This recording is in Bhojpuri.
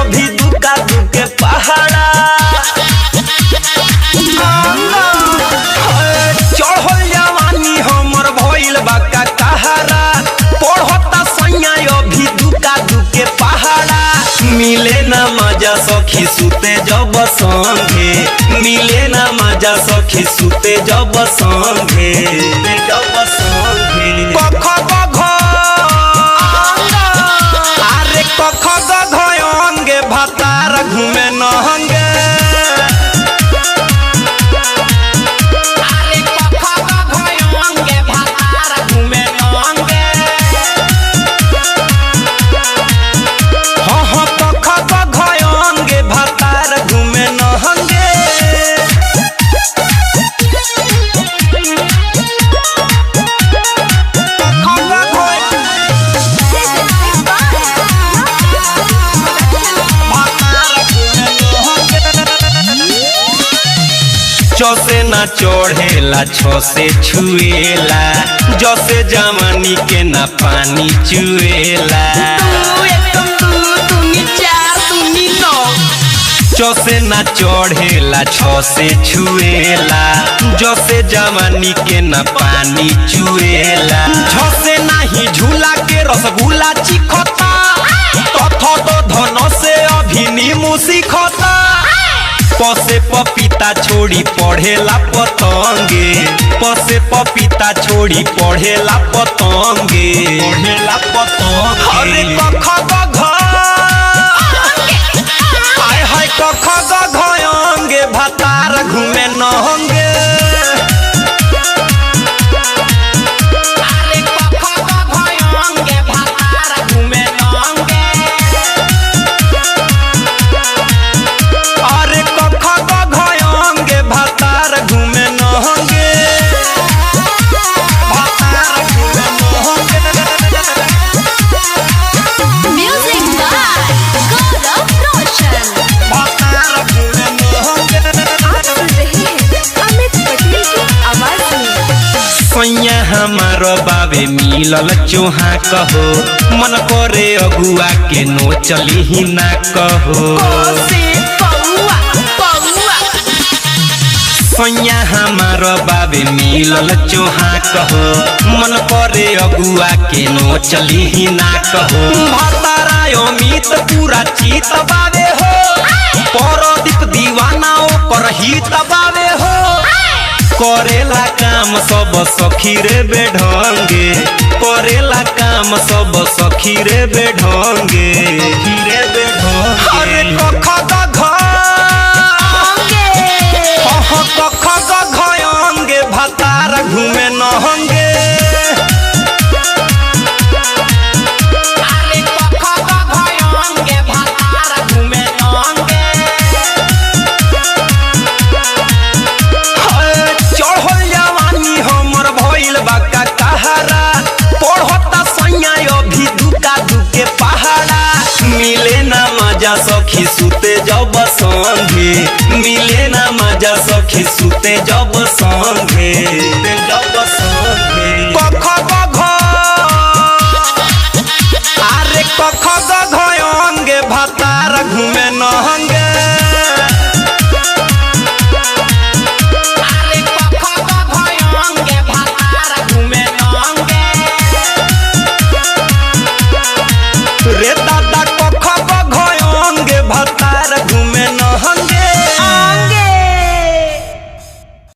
अभी दुका दुके पहाड़ा चढ़ल जवानी हमर भइल बाका कहारा पढ़ता सैया अभी दुका दुके पहाड़ा मिले ना मजा सखी सुते जब संगे मिले ना मजा सखी सुते जब संगे कख गघ अरे कख गघ अंगे भातार घूमे नहंगे चौसे ना चढ़ेला छो से छुएला जैसे जवानी के ना पानी चुएला चौसे ना चढ़ेला छो से छुएला जैसे जवानी के ना पानी चुएला झसे नाही झूला के रसगुल्ला चिखता तथ तो धन से अभी नीमू सीखता पसे पपीता छोड़ी पढ़ेला पतंगे पसे पपीता छोड़ी पढ़ेला पतंगे अरे कख गघ हाय हाय कख गघ अंगे भातार घूमे नहंगे हमारो बाबे मिलल चोहा कहो मन करे अगुआ के नो चली ही ना कहो सैया हमारो बाबे मिलल चोहा कहो मन करे अगुआ के नो चली ही ना कहो भतारा अमित पूरा चित बाबे हो परदीप दीवाना ओकर हित बाबे हो करेला काम सब सखी रे बेढंगे करेला काम सब सखी रे बेढंगे अरे कख गघ कख गघ अंगे भातार घूमे नहंगे सखी सुते जब संगे मिले ना मजा सखी सुते जब संगे कख गघ अरे कख गघ अंगे भातार घूमे न